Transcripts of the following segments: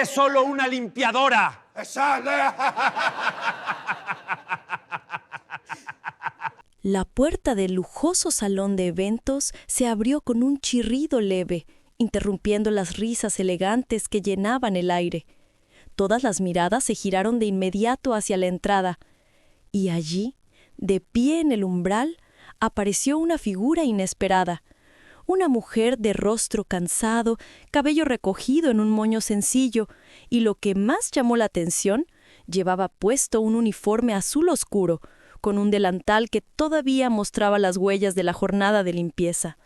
Eres solo una limpiadora. La puerta del lujoso salón de eventos se abrió con un chirrido leve, interrumpiendo las risas elegantes que llenaban el aire. Todas las miradas se giraron de inmediato hacia la entrada, y allí, de pie en el umbral, apareció una figura inesperada. Una mujer de rostro cansado, cabello recogido en un moño sencillo, y lo que más llamó la atención, llevaba puesto un uniforme azul oscuro, con un delantal que todavía mostraba las huellas de la jornada de limpieza.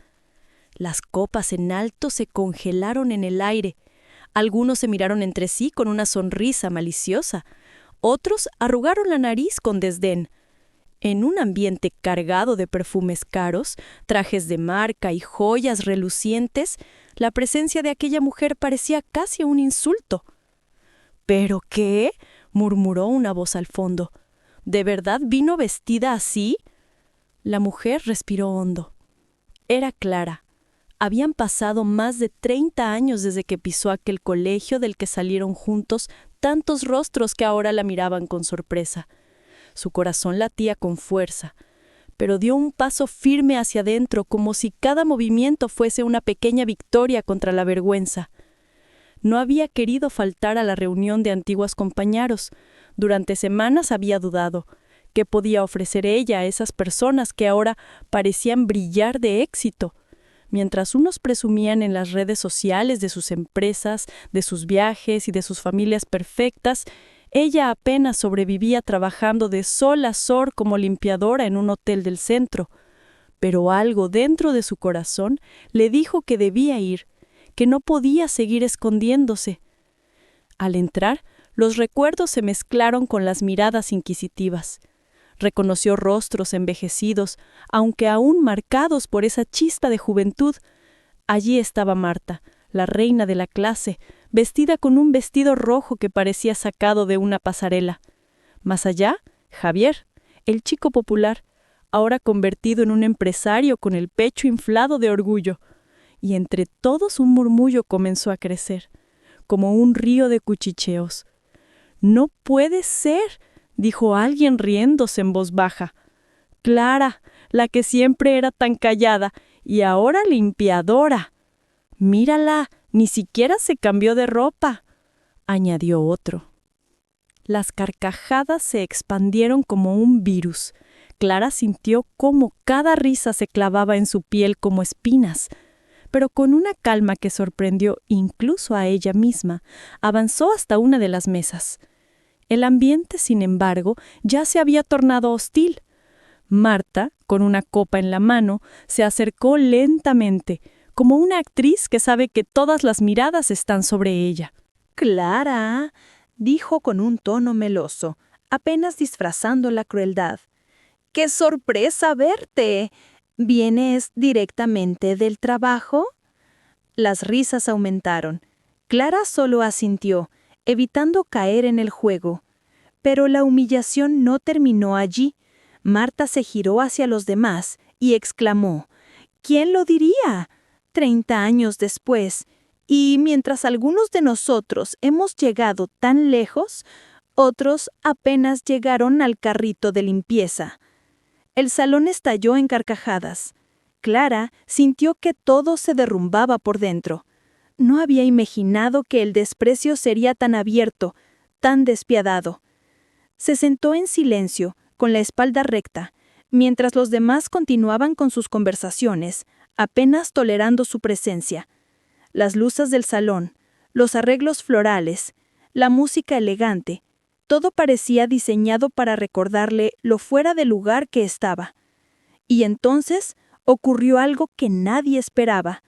Las copas en alto se congelaron en el aire. Algunos se miraron entre sí con una sonrisa maliciosa. Otros arrugaron la nariz con desdén. En un ambiente cargado de perfumes caros, trajes de marca y joyas relucientes, la presencia de aquella mujer parecía casi un insulto. ¿Pero qué?, murmuró una voz al fondo. ¿De verdad vino vestida así? La mujer respiró hondo. Era Clara. Habían pasado más de 30 años desde que pisó aquel colegio del que salieron juntos tantos rostros que ahora la miraban con sorpresa. Su corazón latía con fuerza, pero dio un paso firme hacia adentro como si cada movimiento fuese una pequeña victoria contra la vergüenza. No había querido faltar a la reunión de antiguos compañeros. Durante semanas había dudado. ¿Qué podía ofrecer ella a esas personas que ahora parecían brillar de éxito? Mientras unos presumían en las redes sociales de sus empresas, de sus viajes y de sus familias perfectas, ella apenas sobrevivía trabajando de sol a sol como limpiadora en un hotel del centro. Pero algo dentro de su corazón le dijo que debía ir, que no podía seguir escondiéndose. Al entrar, los recuerdos se mezclaron con las miradas inquisitivas. Reconoció rostros envejecidos, aunque aún marcados por esa chispa de juventud. Allí estaba Marta, la reina de la clase, vestida con un vestido rojo que parecía sacado de una pasarela. Más allá, Javier, el chico popular, ahora convertido en un empresario con el pecho inflado de orgullo. Y entre todos un murmullo comenzó a crecer, como un río de cuchicheos. «¡No puede ser!», dijo alguien riéndose en voz baja. «Clara, la que siempre era tan callada, y ahora limpiadora. Mírala, ni siquiera se cambió de ropa», añadió otro. Las carcajadas se expandieron como un virus. Clara sintió cómo cada risa se clavaba en su piel como espinas, pero con una calma que sorprendió incluso a ella misma, avanzó hasta una de las mesas. El ambiente, sin embargo, ya se había tornado hostil. Marta, con una copa en la mano, se acercó lentamente, como una actriz que sabe que todas las miradas están sobre ella. «Clara», dijo con un tono meloso, apenas disfrazando la crueldad. «¡Qué sorpresa verte! ¿Vienes directamente del trabajo?». Las risas aumentaron. Clara solo asintió, evitando caer en el juego. Pero la humillación no terminó allí. Marta se giró hacia los demás y exclamó: «¿Quién lo diría? 30 años después, y mientras algunos de nosotros hemos llegado tan lejos, otros apenas llegaron al carrito de limpieza». El salón estalló en carcajadas. Clara sintió que todo se derrumbaba por dentro. No había imaginado que el desprecio sería tan abierto, tan despiadado. Se sentó en silencio, con la espalda recta, mientras los demás continuaban con sus conversaciones, apenas tolerando su presencia. Las luces del salón, los arreglos florales, la música elegante, todo parecía diseñado para recordarle lo fuera de lugar que estaba. Y entonces ocurrió algo que nadie esperaba.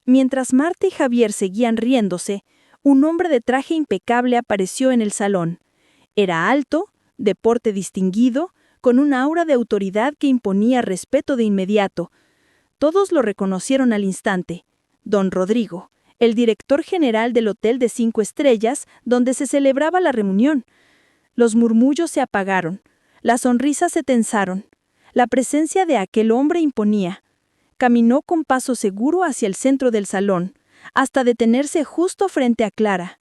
Mientras Marta y Javier seguían riéndose, un hombre de traje impecable apareció en el salón. Era alto, de porte distinguido, con un aura de autoridad que imponía respeto de inmediato. Todos lo reconocieron al instante. Don Rodrigo, el director general del Hotel de 5 Estrellas, donde se celebraba la reunión. Los murmullos se apagaron, las sonrisas se tensaron. La presencia de aquel hombre imponía. Caminó con paso seguro hacia el centro del salón, hasta detenerse justo frente a Clara.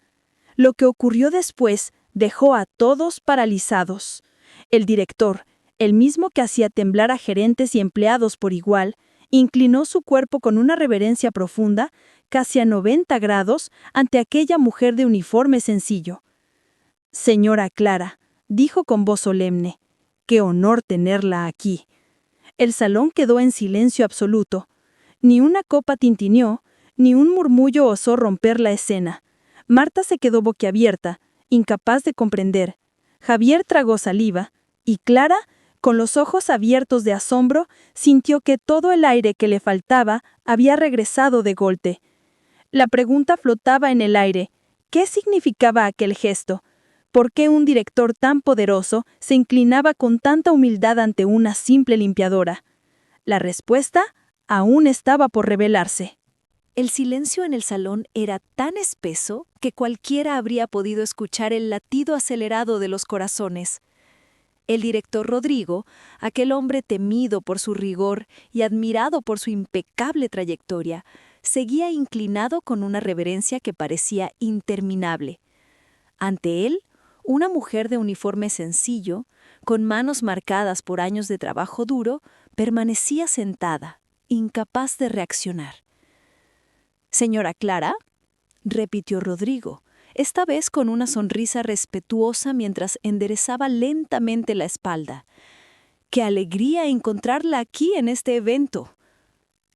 Lo que ocurrió después dejó a todos paralizados. El director, el mismo que hacía temblar a gerentes y empleados por igual, inclinó su cuerpo con una reverencia profunda, casi a 90 grados, ante aquella mujer de uniforme sencillo. «Señora Clara», dijo con voz solemne, «qué honor tenerla aquí». El salón quedó en silencio absoluto. Ni una copa tintineó, ni un murmullo osó romper la escena. Marta se quedó boquiabierta, incapaz de comprender. Javier tragó saliva, y Clara, con los ojos abiertos de asombro, sintió que todo el aire que le faltaba había regresado de golpe. La pregunta flotaba en el aire. ¿Qué significaba aquel gesto? ¿Por qué un director tan poderoso se inclinaba con tanta humildad ante una simple limpiadora? La respuesta aún estaba por revelarse. El silencio en el salón era tan espeso que cualquiera habría podido escuchar el latido acelerado de los corazones. El director Rodrigo, aquel hombre temido por su rigor y admirado por su impecable trayectoria, seguía inclinado con una reverencia que parecía interminable. Ante él, una mujer de uniforme sencillo, con manos marcadas por años de trabajo duro, permanecía sentada, incapaz de reaccionar. «Señora Clara», repitió Rodrigo, esta vez con una sonrisa respetuosa mientras enderezaba lentamente la espalda. «¡Qué alegría encontrarla aquí en este evento!».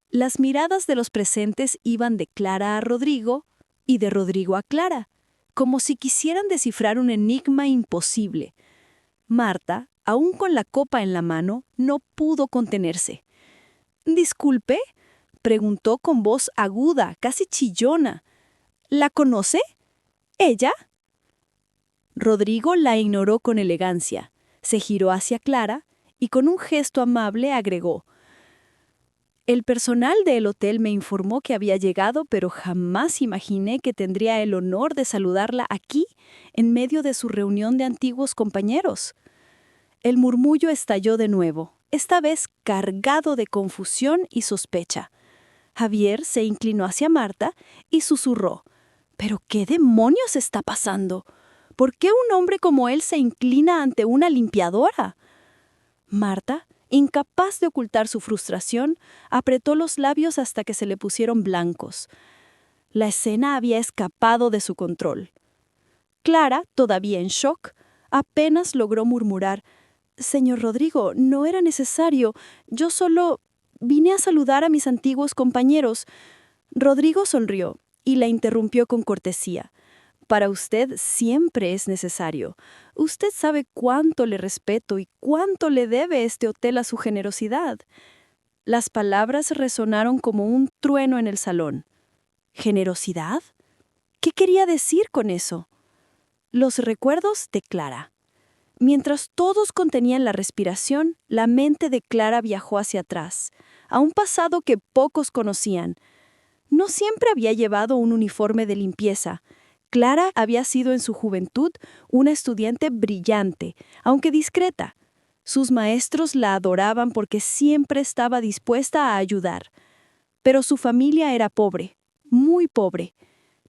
Las miradas de los presentes iban de Clara a Rodrigo y de Rodrigo a Clara, como si quisieran descifrar un enigma imposible. Marta, aún con la copa en la mano, no pudo contenerse. «¿Disculpe?», preguntó con voz aguda, casi chillona. «¿La conoce? ¿Ella?». Rodrigo la ignoró con elegancia, se giró hacia Clara y con un gesto amable agregó: «El personal del hotel me informó que había llegado, pero jamás imaginé que tendría el honor de saludarla aquí, en medio de su reunión de antiguos compañeros». El murmullo estalló de nuevo, esta vez cargado de confusión y sospecha. Javier se inclinó hacia Marta y susurró: «¿Pero qué demonios está pasando? ¿Por qué un hombre como él se inclina ante una limpiadora?». Marta, incapaz de ocultar su frustración, apretó los labios hasta que se le pusieron blancos. La escena había escapado de su control. Clara, todavía en shock, apenas logró murmurar: «Señor Rodrigo, no era necesario. Yo solo vine a saludar a mis antiguos compañeros». Rodrigo sonrió y la interrumpió con cortesía: «Para usted siempre es necesario. Usted sabe cuánto le respeto y cuánto le debe este hotel a su generosidad». Las palabras resonaron como un trueno en el salón. ¿Generosidad? ¿Qué quería decir con eso? Los recuerdos de Clara. Mientras todos contenían la respiración, la mente de Clara viajó hacia atrás, a un pasado que pocos conocían. No siempre había llevado un uniforme de limpieza. Clara había sido en su juventud una estudiante brillante, aunque discreta. Sus maestros la adoraban porque siempre estaba dispuesta a ayudar. Pero su familia era pobre, muy pobre.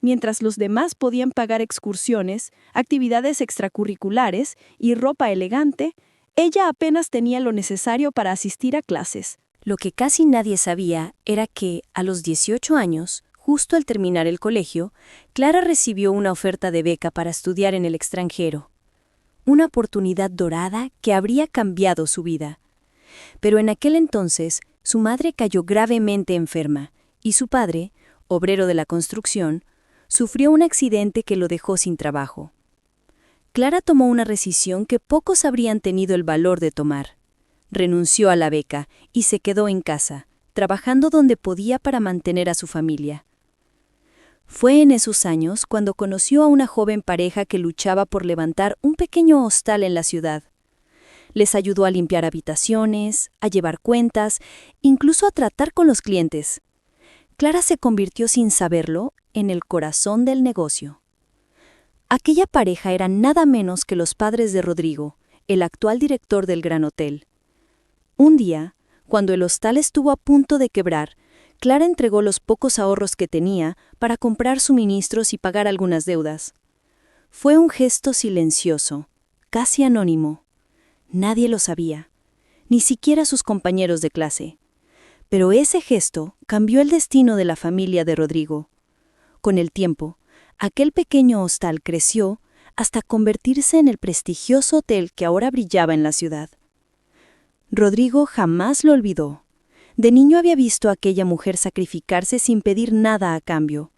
Mientras los demás podían pagar excursiones, actividades extracurriculares y ropa elegante, ella apenas tenía lo necesario para asistir a clases. Lo que casi nadie sabía era que, a los 18 años, justo al terminar el colegio, Clara recibió una oferta de beca para estudiar en el extranjero. Una oportunidad dorada que habría cambiado su vida. Pero en aquel entonces, su madre cayó gravemente enferma y su padre, obrero de la construcción, sufrió un accidente que lo dejó sin trabajo. Clara tomó una decisión que pocos habrían tenido el valor de tomar. Renunció a la beca y se quedó en casa, trabajando donde podía para mantener a su familia. Fue en esos años cuando conoció a una joven pareja que luchaba por levantar un pequeño hostal en la ciudad. Les ayudó a limpiar habitaciones, a llevar cuentas, incluso a tratar con los clientes. Clara se convirtió sin saberlo en el corazón del negocio. Aquella pareja era nada menos que los padres de Rodrigo, el actual director del Gran Hotel. Un día, cuando el hostal estuvo a punto de quebrar, Clara entregó los pocos ahorros que tenía para comprar suministros y pagar algunas deudas. Fue un gesto silencioso, casi anónimo. Nadie lo sabía, ni siquiera sus compañeros de clase. Pero ese gesto cambió el destino de la familia de Rodrigo. Con el tiempo, aquel pequeño hostal creció hasta convertirse en el prestigioso hotel que ahora brillaba en la ciudad. Rodrigo jamás lo olvidó. De niño había visto a aquella mujer sacrificarse sin pedir nada a cambio.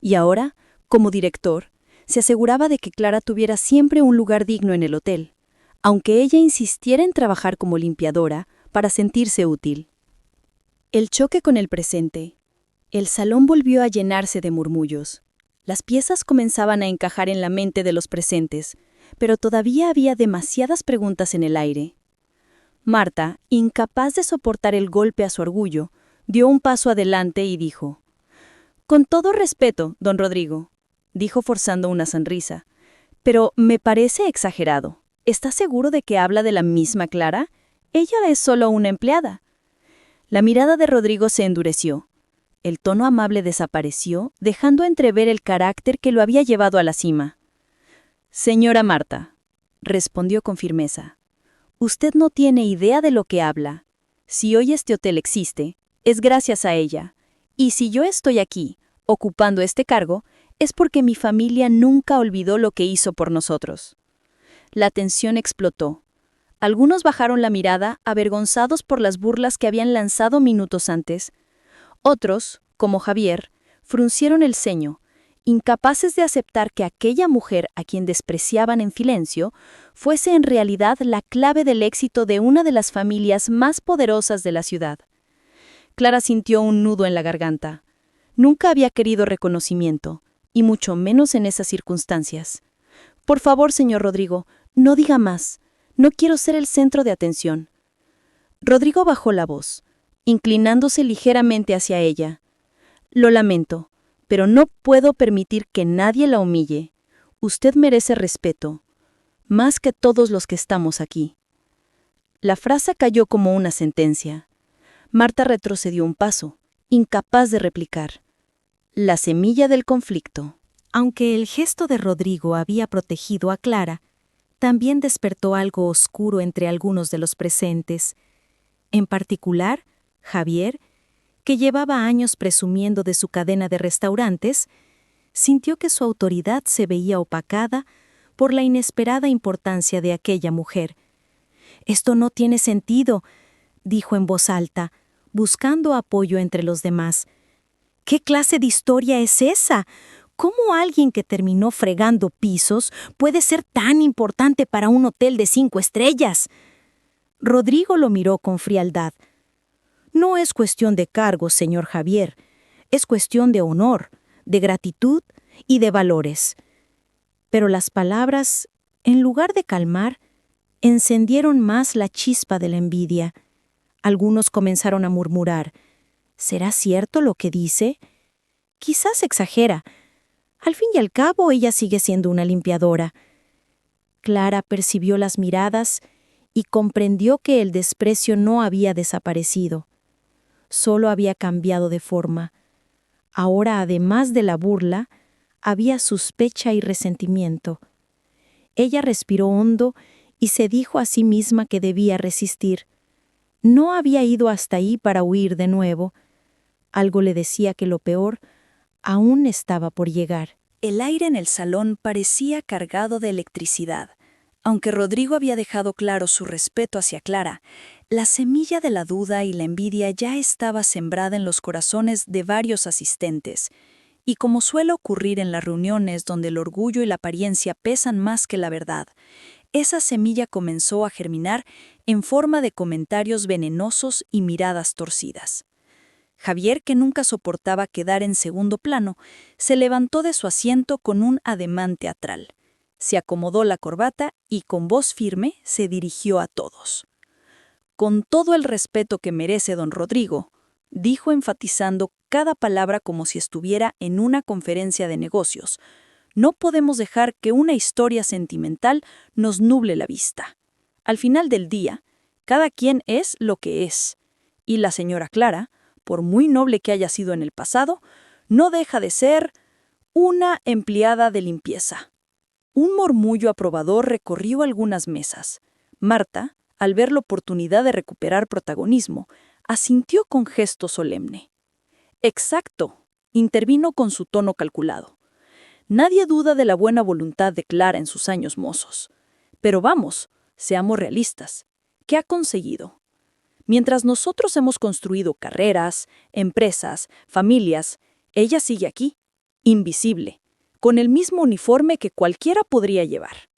Y ahora, como director, se aseguraba de que Clara tuviera siempre un lugar digno en el hotel, aunque ella insistiera en trabajar como limpiadora para sentirse útil. El choque con el presente. El salón volvió a llenarse de murmullos. Las piezas comenzaban a encajar en la mente de los presentes, pero todavía había demasiadas preguntas en el aire. Marta, incapaz de soportar el golpe a su orgullo, dio un paso adelante y dijo: «Con todo respeto, don Rodrigo», dijo forzando una sonrisa, «pero me parece exagerado. ¿Está seguro de que habla de la misma Clara? Ella es solo una empleada». La mirada de Rodrigo se endureció. El tono amable desapareció, dejando entrever el carácter que lo había llevado a la cima. «Señora Marta», respondió con firmeza, «usted no tiene idea de lo que habla. Si hoy este hotel existe, es gracias a ella. Y si yo estoy aquí, ocupando este cargo, es porque mi familia nunca olvidó lo que hizo por nosotros». La tensión explotó. Algunos bajaron la mirada, avergonzados por las burlas que habían lanzado minutos antes. Otros, como Javier, fruncieron el ceño, incapaces de aceptar que aquella mujer a quien despreciaban en silencio fuese en realidad la clave del éxito de una de las familias más poderosas de la ciudad. Clara sintió un nudo en la garganta. Nunca había querido reconocimiento, y mucho menos en esas circunstancias. «Por favor, señor Rodrigo, no diga más. No quiero ser el centro de atención». Rodrigo bajó la voz, inclinándose ligeramente hacia ella. «Lo lamento, pero no puedo permitir que nadie la humille. Usted merece respeto, más que todos los que estamos aquí». La frase cayó como una sentencia. Marta retrocedió un paso, incapaz de replicar. La semilla del conflicto. Aunque el gesto de Rodrigo había protegido a Clara, también despertó algo oscuro entre algunos de los presentes. En particular, Javier, que llevaba años presumiendo de su cadena de restaurantes, sintió que su autoridad se veía opacada por la inesperada importancia de aquella mujer. «Esto no tiene sentido», dijo en voz alta, buscando apoyo entre los demás. «¿Qué clase de historia es esa? ¿Cómo alguien que terminó fregando pisos puede ser tan importante para un hotel de 5 estrellas?» Rodrigo lo miró con frialdad. «No es cuestión de cargos, señor Javier. Es cuestión de honor, de gratitud y de valores». Pero las palabras, en lugar de calmar, encendieron más la chispa de la envidia. Algunos comenzaron a murmurar: «¿Será cierto lo que dice? Quizás exagera. Al fin y al cabo, ella sigue siendo una limpiadora». Clara percibió las miradas y comprendió que el desprecio no había desaparecido. Solo había cambiado de forma. Ahora, además de la burla, había sospecha y resentimiento. Ella respiró hondo y se dijo a sí misma que debía resistir. No había ido hasta ahí para huir de nuevo. Algo le decía que lo peor aún estaba por llegar. El aire en el salón parecía cargado de electricidad. Aunque Rodrigo había dejado claro su respeto hacia Clara, la semilla de la duda y la envidia ya estaba sembrada en los corazones de varios asistentes. Y como suele ocurrir en las reuniones donde el orgullo y la apariencia pesan más que la verdad, esa semilla comenzó a germinar en forma de comentarios venenosos y miradas torcidas. Javier, que nunca soportaba quedar en segundo plano, se levantó de su asiento con un ademán teatral. Se acomodó la corbata y con voz firme se dirigió a todos. «Con todo el respeto que merece don Rodrigo», dijo enfatizando cada palabra como si estuviera en una conferencia de negocios, «no podemos dejar que una historia sentimental nos nuble la vista. Al final del día, cada quien es lo que es, y la señora Clara, por muy noble que haya sido en el pasado, no deja de ser una empleada de limpieza». Un murmullo aprobador recorrió algunas mesas. Marta, al ver la oportunidad de recuperar protagonismo, asintió con gesto solemne. «Exacto», intervino con su tono calculado. «Nadie duda de la buena voluntad de Clara en sus años mozos. Pero vamos, seamos realistas. ¿Qué ha conseguido? Mientras nosotros hemos construido carreras, empresas, familias, ella sigue aquí, invisible, con el mismo uniforme que cualquiera podría llevar».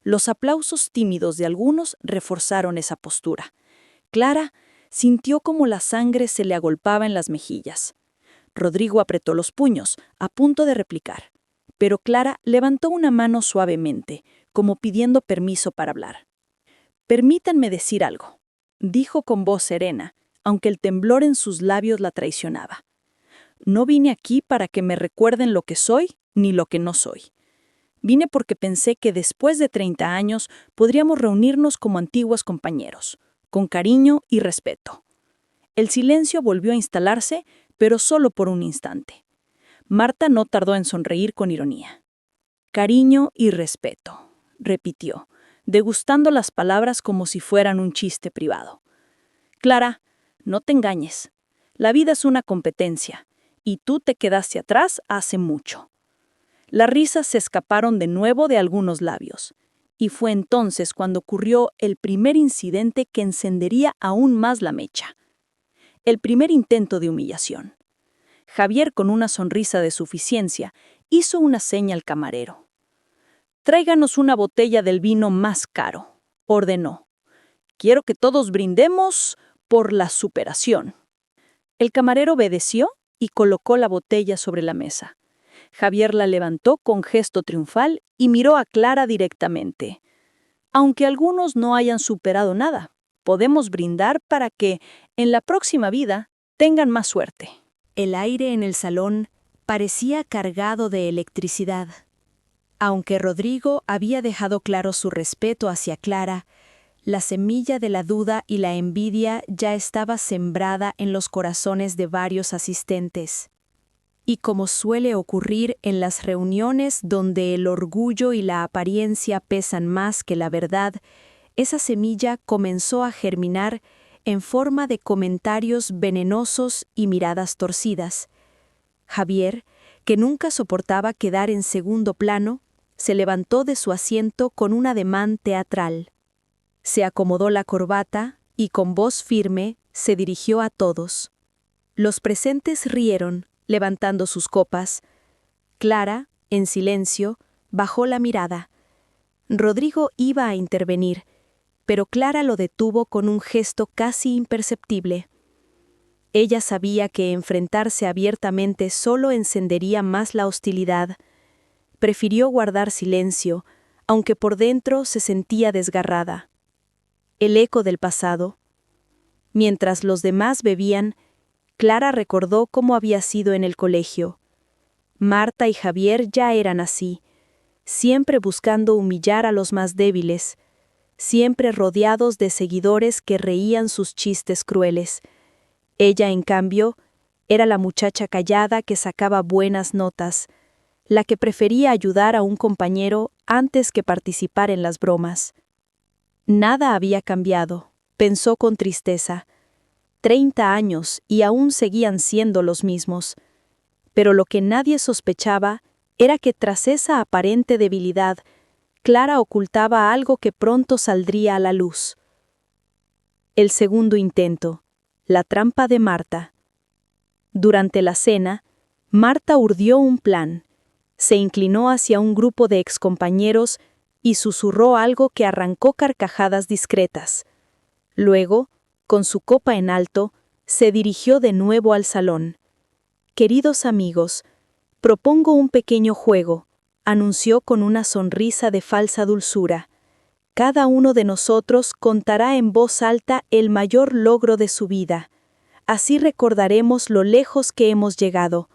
Los aplausos tímidos de algunos reforzaron esa postura. Clara sintió como la sangre se le agolpaba en las mejillas. Rodrigo apretó los puños, a punto de replicar, pero Clara levantó una mano suavemente, como pidiendo permiso para hablar. «Permítanme decir algo», dijo con voz serena, aunque el temblor en sus labios la traicionaba. «No vine aquí para que me recuerden lo que soy ni lo que no soy. Vine porque pensé que después de 30 años podríamos reunirnos como antiguos compañeros, con cariño y respeto». El silencio volvió a instalarse, pero solo por un instante. Marta no tardó en sonreír con ironía. «Cariño y respeto», repitió, degustando las palabras como si fueran un chiste privado. «Clara, no te engañes. La vida es una competencia, y tú te quedaste atrás hace mucho». Las risas se escaparon de nuevo de algunos labios, y fue entonces cuando ocurrió el primer incidente que encendería aún más la mecha. El primer intento de humillación. Javier, con una sonrisa de suficiencia, hizo una seña al camarero. «Tráiganos una botella del vino más caro», ordenó. «Quiero que todos brindemos por la superación». El camarero obedeció y colocó la botella sobre la mesa. Javier la levantó con gesto triunfal y miró a Clara directamente. «Aunque algunos no hayan superado nada, podemos brindar para que, en la próxima vida, tengan más suerte». El aire en el salón parecía cargado de electricidad. Aunque Rodrigo había dejado claro su respeto hacia Clara, la semilla de la duda y la envidia ya estaba sembrada en los corazones de varios asistentes. Y como suele ocurrir en las reuniones donde el orgullo y la apariencia pesan más que la verdad, esa semilla comenzó a germinar en forma de comentarios venenosos y miradas torcidas. Javier, que nunca soportaba quedar en segundo plano, se levantó de su asiento con un ademán teatral. Se acomodó la corbata y con voz firme se dirigió a todos. Los presentes rieron, levantando sus copas. Clara, en silencio, bajó la mirada. Rodrigo iba a intervenir, pero Clara lo detuvo con un gesto casi imperceptible. Ella sabía que enfrentarse abiertamente solo encendería más la hostilidad. Prefirió guardar silencio, aunque por dentro se sentía desgarrada. El eco del pasado. Mientras los demás bebían, Clara recordó cómo había sido en el colegio. Marta y Javier ya eran así, siempre buscando humillar a los más débiles, siempre rodeados de seguidores que reían sus chistes crueles. Ella, en cambio, era la muchacha callada que sacaba buenas notas, la que prefería ayudar a un compañero antes que participar en las bromas. Nada había cambiado, pensó con tristeza. 30 años y aún seguían siendo los mismos. Pero lo que nadie sospechaba era que tras esa aparente debilidad, Clara ocultaba algo que pronto saldría a la luz. El segundo intento, la trampa de Marta. Durante la cena, Marta urdió un plan. Se inclinó hacia un grupo de excompañeros y susurró algo que arrancó carcajadas discretas. Luego, con su copa en alto, se dirigió de nuevo al salón. «Queridos amigos, propongo un pequeño juego», anunció con una sonrisa de falsa dulzura. «Cada uno de nosotros contará en voz alta el mayor logro de su vida. Así recordaremos lo lejos que hemos llegado».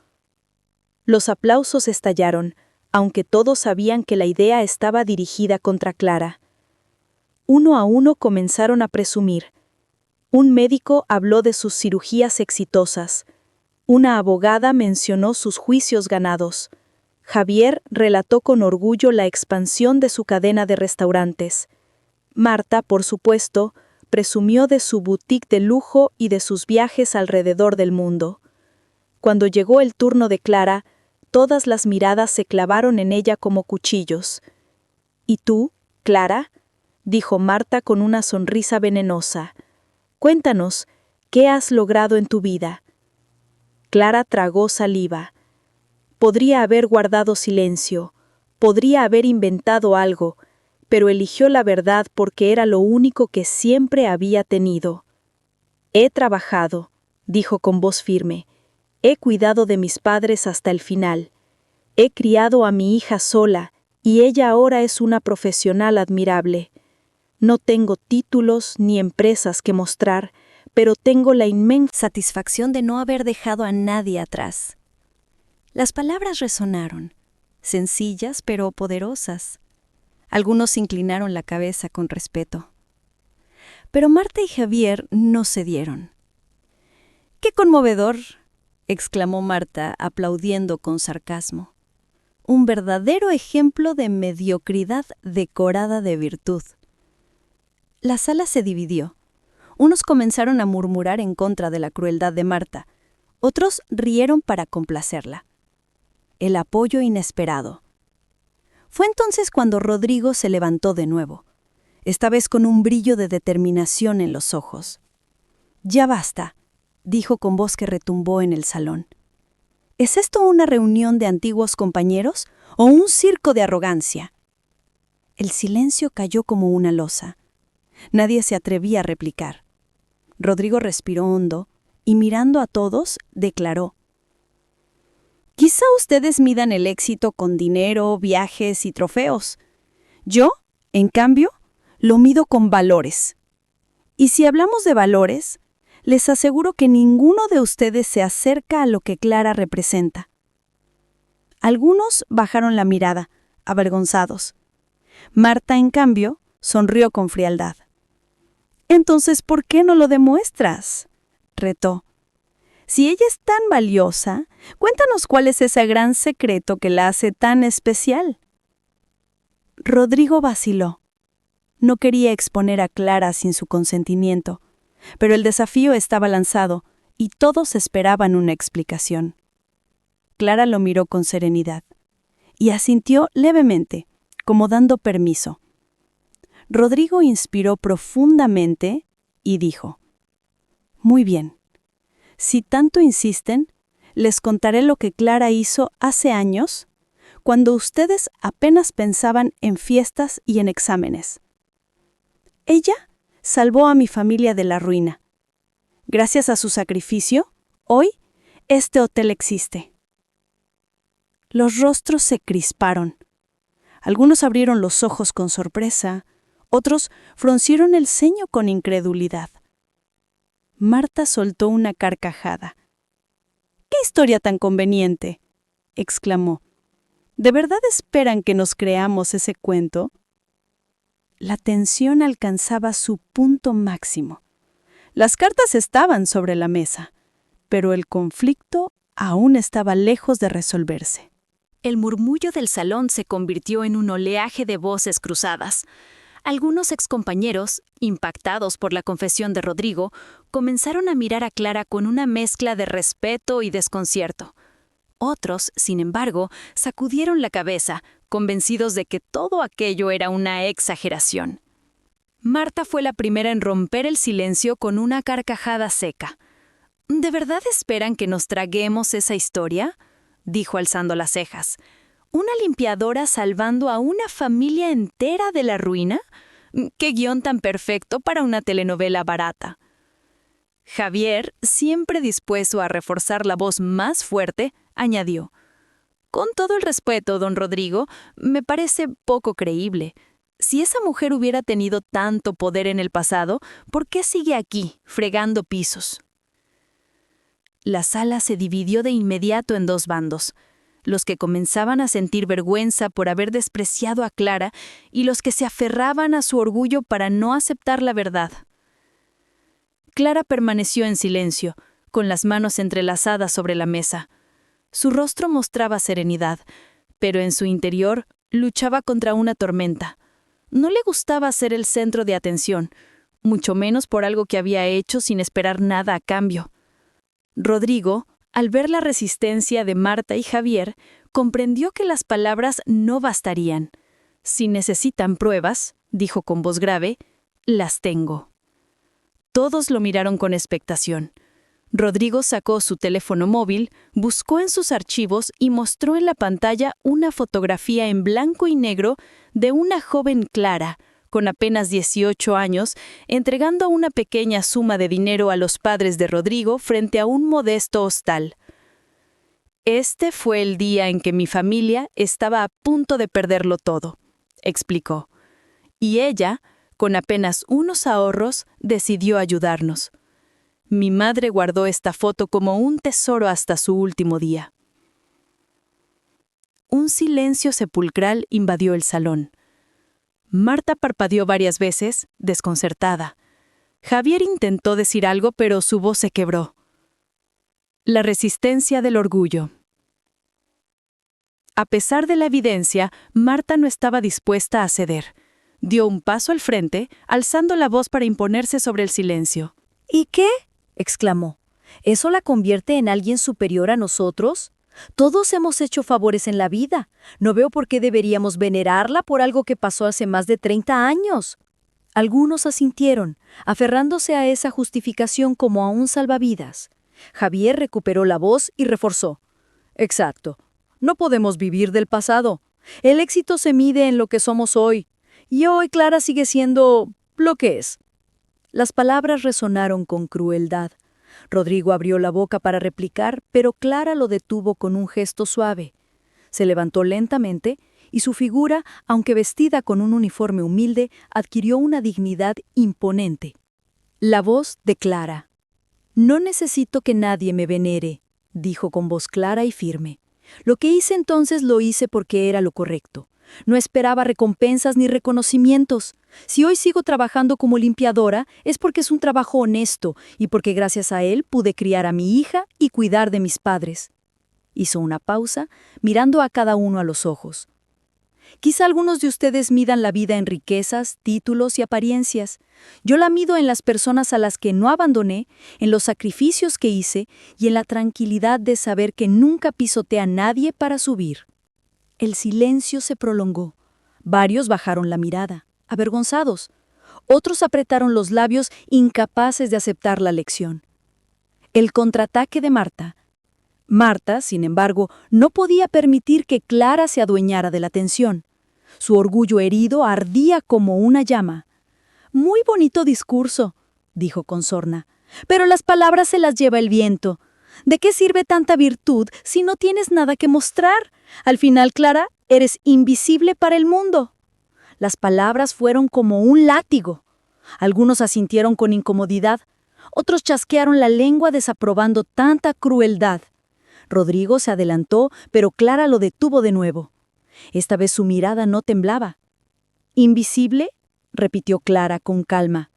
Los aplausos estallaron, aunque todos sabían que la idea estaba dirigida contra Clara. Uno a uno comenzaron a presumir. Un médico habló de sus cirugías exitosas. Una abogada mencionó sus juicios ganados. Javier relató con orgullo la expansión de su cadena de restaurantes. Marta, por supuesto, presumió de su boutique de lujo y de sus viajes alrededor del mundo. Cuando llegó el turno de Clara, todas las miradas se clavaron en ella como cuchillos. «¿Y tú, Clara?», dijo Marta con una sonrisa venenosa. «Cuéntanos, ¿qué has logrado en tu vida?». Clara tragó saliva. Podría haber guardado silencio, podría haber inventado algo, pero eligió la verdad porque era lo único que siempre había tenido. «He trabajado», dijo con voz firme. «He cuidado de mis padres hasta el final. He criado a mi hija sola, y ella ahora es una profesional admirable. No tengo títulos ni empresas que mostrar, pero tengo la inmensa satisfacción de no haber dejado a nadie atrás». Las palabras resonaron, sencillas pero poderosas. Algunos inclinaron la cabeza con respeto. Pero Marta y Javier no cedieron. «¡Qué conmovedor!», exclamó Marta, aplaudiendo con sarcasmo. «Un verdadero ejemplo de mediocridad decorada de virtud». La sala se dividió. Unos comenzaron a murmurar en contra de la crueldad de Marta, otros rieron para complacerla. El apoyo inesperado. Fue entonces cuando Rodrigo se levantó de nuevo, esta vez con un brillo de determinación en los ojos. «Ya basta», dijo con voz que retumbó en el salón. «¿Es esto una reunión de antiguos compañeros o un circo de arrogancia?». El silencio cayó como una losa. Nadie se atrevía a replicar. Rodrigo respiró hondo y, mirando a todos, declaró: «Quizá ustedes midan el éxito con dinero, viajes y trofeos. Yo, en cambio, lo mido con valores. Y si hablamos de valores, les aseguro que ninguno de ustedes se acerca a lo que Clara representa». Algunos bajaron la mirada, avergonzados. Marta, en cambio, sonrió con frialdad. «Entonces, ¿por qué no lo demuestras?», retó. «Si ella es tan valiosa, cuéntanos cuál es ese gran secreto que la hace tan especial». Rodrigo vaciló. No quería exponer a Clara sin su consentimiento, pero el desafío estaba lanzado y todos esperaban una explicación. Clara lo miró con serenidad y asintió levemente, como dando permiso. Rodrigo inspiró profundamente y dijo: «Muy bien. Si tanto insisten, les contaré lo que Clara hizo hace años, cuando ustedes apenas pensaban en fiestas y en exámenes. Ella salvó a mi familia de la ruina. Gracias a su sacrificio, hoy, este hotel existe». Los rostros se crisparon. Algunos abrieron los ojos con sorpresa, otros fruncieron el ceño con incredulidad. Marta soltó una carcajada. «¡Qué historia tan conveniente!», exclamó. «¿De verdad esperan que nos creamos ese cuento?». La tensión alcanzaba su punto máximo. Las cartas estaban sobre la mesa, pero el conflicto aún estaba lejos de resolverse. El murmullo del salón se convirtió en un oleaje de voces cruzadas. Algunos excompañeros, impactados por la confesión de Rodrigo, comenzaron a mirar a Clara con una mezcla de respeto y desconcierto. Otros, sin embargo, sacudieron la cabeza, convencidos de que todo aquello era una exageración. Marta fue la primera en romper el silencio con una carcajada seca. «¿De verdad esperan que nos traguemos esa historia?», dijo alzando las cejas. «¿Una limpiadora salvando a una familia entera de la ruina? ¡Qué guión tan perfecto para una telenovela barata!». Javier, siempre dispuesto a reforzar la voz más fuerte, añadió: «Con todo el respeto, don Rodrigo, me parece poco creíble. Si esa mujer hubiera tenido tanto poder en el pasado, ¿por qué sigue aquí, fregando pisos?». La sala se dividió de inmediato en dos bandos: los que comenzaban a sentir vergüenza por haber despreciado a Clara y los que se aferraban a su orgullo para no aceptar la verdad. Clara permaneció en silencio, con las manos entrelazadas sobre la mesa. Su rostro mostraba serenidad, pero en su interior luchaba contra una tormenta. No le gustaba ser el centro de atención, mucho menos por algo que había hecho sin esperar nada a cambio. Rodrigo, al ver la resistencia de Marta y Javier, comprendió que las palabras no bastarían. Si necesitan pruebas, dijo con voz grave, las tengo. Todos lo miraron con expectación. Rodrigo sacó su teléfono móvil, buscó en sus archivos y mostró en la pantalla una fotografía en blanco y negro de una joven Clara, con apenas 18 años, entregando una pequeña suma de dinero a los padres de Rodrigo frente a un modesto hostal. «Este fue el día en que mi familia estaba a punto de perderlo todo», explicó. Y ella, con apenas unos ahorros, decidió ayudarnos. Mi madre guardó esta foto como un tesoro hasta su último día. Un silencio sepulcral invadió el salón. Marta parpadeó varias veces, desconcertada. Javier intentó decir algo, pero su voz se quebró. La resistencia del orgullo. A pesar de la evidencia, Marta no estaba dispuesta a ceder. Dio un paso al frente, alzando la voz para imponerse sobre el silencio. ¿Y qué?, exclamó. ¿Eso la convierte en alguien superior a nosotros? Todos hemos hecho favores en la vida. No veo por qué deberíamos venerarla por algo que pasó hace más de 30 años. Algunos asintieron, aferrándose a esa justificación como a un salvavidas. Javier recuperó la voz y reforzó. Exacto. No podemos vivir del pasado. El éxito se mide en lo que somos hoy. Y hoy Clara sigue siendo lo que es. Las palabras resonaron con crueldad. Rodrigo abrió la boca para replicar, pero Clara lo detuvo con un gesto suave. Se levantó lentamente y su figura, aunque vestida con un uniforme humilde, adquirió una dignidad imponente. La voz de Clara. «No necesito que nadie me venere», dijo con voz clara y firme. «Lo que hice entonces lo hice porque era lo correcto. No esperaba recompensas ni reconocimientos. Si hoy sigo trabajando como limpiadora, es porque es un trabajo honesto y porque gracias a él pude criar a mi hija y cuidar de mis padres». Hizo una pausa, mirando a cada uno a los ojos. Quizá algunos de ustedes midan la vida en riquezas, títulos y apariencias. Yo la mido en las personas a las que no abandoné, en los sacrificios que hice y en la tranquilidad de saber que nunca pisoteé a nadie para subir. El silencio se prolongó. Varios bajaron la mirada, avergonzados. Otros apretaron los labios, incapaces de aceptar la lección. El contraataque de Marta. Marta, sin embargo, no podía permitir que Clara se adueñara de la atención. Su orgullo herido ardía como una llama. «Muy bonito discurso», dijo con sorna, «pero las palabras se las lleva el viento. ¿De qué sirve tanta virtud si no tienes nada que mostrar? Al final, Clara, eres invisible para el mundo». Las palabras fueron como un látigo. Algunos asintieron con incomodidad, otros chasquearon la lengua desaprobando tanta crueldad. Rodrigo se adelantó, pero Clara lo detuvo de nuevo. Esta vez su mirada no temblaba. «¿Invisible?», repitió Clara con calma.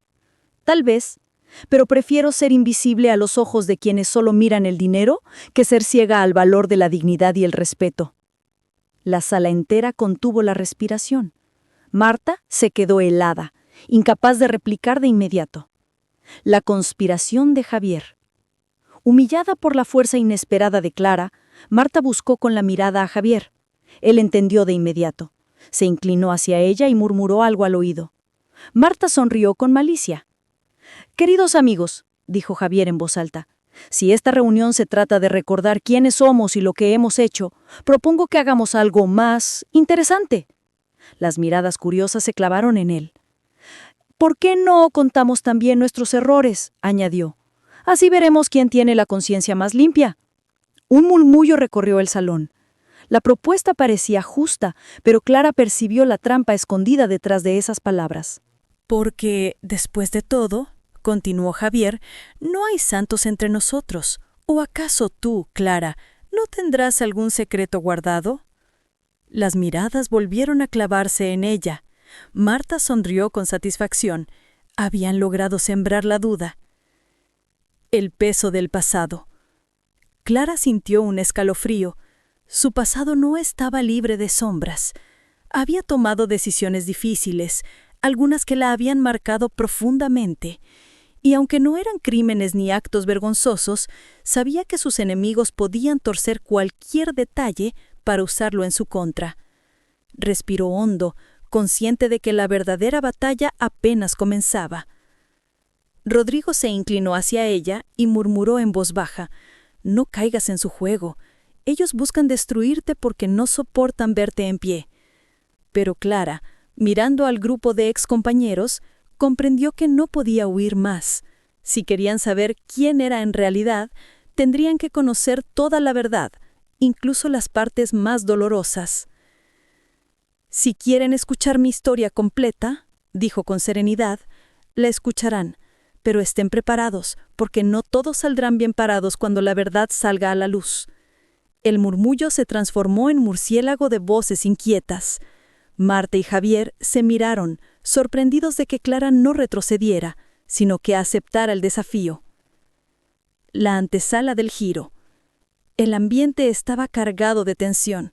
«Tal vez, pero prefiero ser invisible a los ojos de quienes solo miran el dinero que ser ciega al valor de la dignidad y el respeto». La sala entera contuvo la respiración. Marta se quedó helada, incapaz de replicar de inmediato. La conspiración de Javier. Humillada por la fuerza inesperada de Clara, Marta buscó con la mirada a Javier. Él entendió de inmediato. Se inclinó hacia ella y murmuró algo al oído. Marta sonrió con malicia. «Queridos amigos», dijo Javier en voz alta, «si esta reunión se trata de recordar quiénes somos y lo que hemos hecho, propongo que hagamos algo más interesante». Las miradas curiosas se clavaron en él. «¿Por qué no contamos también nuestros errores?», añadió. «Así veremos quién tiene la conciencia más limpia». Un murmullo recorrió el salón. La propuesta parecía justa, pero Clara percibió la trampa escondida detrás de esas palabras. «Porque, después de todo», continuó Javier, «no hay santos entre nosotros. ¿O acaso tú, Clara, no tendrás algún secreto guardado?» Las miradas volvieron a clavarse en ella. Marta sonrió con satisfacción. Habían logrado sembrar la duda. El peso del pasado. Clara sintió un escalofrío. Su pasado no estaba libre de sombras. Había tomado decisiones difíciles, algunas que la habían marcado profundamente. Y aunque no eran crímenes ni actos vergonzosos, sabía que sus enemigos podían torcer cualquier detalle para usarlo en su contra. Respiró hondo, consciente de que la verdadera batalla apenas comenzaba. Rodrigo se inclinó hacia ella y murmuró en voz baja: «No caigas en su juego. Ellos buscan destruirte porque no soportan verte en pie». Pero Clara, mirando al grupo de excompañeros, comprendió que no podía huir más. Si querían saber quién era en realidad, tendrían que conocer toda la verdad, incluso las partes más dolorosas. «Si quieren escuchar mi historia completa», dijo con serenidad, «la escucharán, pero estén preparados, porque no todos saldrán bien parados cuando la verdad salga a la luz». El murmullo se transformó en murciélago de voces inquietas. Marta y Javier se miraron, sorprendidos de que Clara no retrocediera, sino que aceptara el desafío. La antesala del giro. El ambiente estaba cargado de tensión.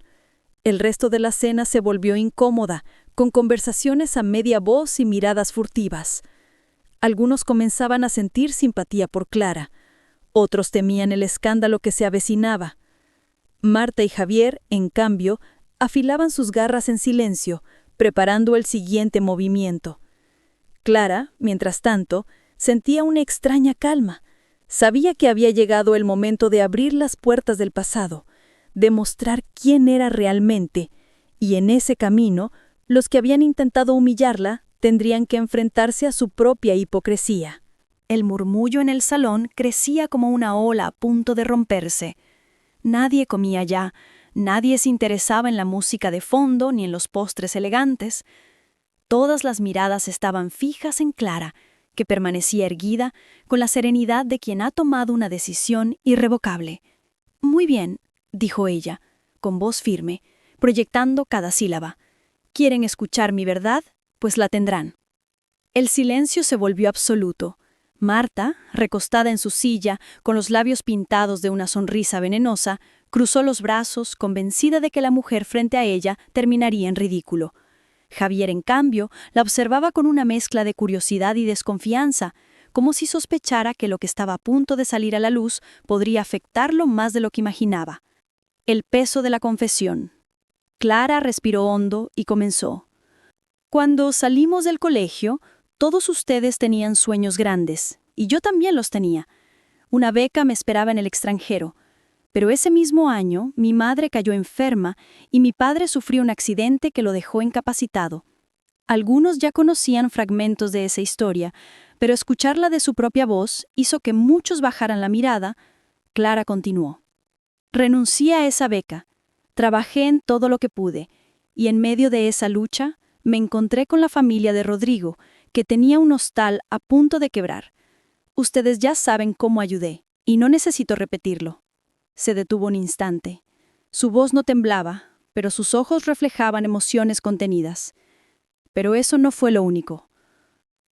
El resto de la cena se volvió incómoda, con conversaciones a media voz y miradas furtivas. Algunos comenzaban a sentir simpatía por Clara. Otros temían el escándalo que se avecinaba. Marta y Javier, en cambio, afilaban sus garras en silencio, preparando el siguiente movimiento. Clara, mientras tanto, sentía una extraña calma. Sabía que había llegado el momento de abrir las puertas del pasado, de mostrar quién era realmente, y en ese camino, los que habían intentado humillarla tendrían que enfrentarse a su propia hipocresía. El murmullo en el salón crecía como una ola a punto de romperse. Nadie comía ya, nadie se interesaba en la música de fondo ni en los postres elegantes. Todas las miradas estaban fijas en Clara, que permanecía erguida con la serenidad de quien ha tomado una decisión irrevocable. «Muy bien», dijo ella, con voz firme, proyectando cada sílaba. «¿Quieren escuchar mi verdad? Pues la tendrán». El silencio se volvió absoluto. Marta, recostada en su silla, con los labios pintados de una sonrisa venenosa, cruzó los brazos, convencida de que la mujer frente a ella terminaría en ridículo. Javier, en cambio, la observaba con una mezcla de curiosidad y desconfianza, como si sospechara que lo que estaba a punto de salir a la luz podría afectarlo más de lo que imaginaba. El peso de la confesión. Clara respiró hondo y comenzó. «Cuando salimos del colegio, todos ustedes tenían sueños grandes, y yo también los tenía. Una beca me esperaba en el extranjero. Pero ese mismo año, mi madre cayó enferma y mi padre sufrió un accidente que lo dejó incapacitado. Algunos ya conocían fragmentos de esa historia, pero escucharla de su propia voz hizo que muchos bajaran la mirada. Clara continuó. Renuncié a esa beca, trabajé en todo lo que pude, y en medio de esa lucha me encontré con la familia de Rodrigo, que tenía un hostal a punto de quebrar. Ustedes ya saben cómo ayudé, y no necesito repetirlo». Se detuvo un instante. Su voz no temblaba, pero sus ojos reflejaban emociones contenidas. Pero eso no fue lo único.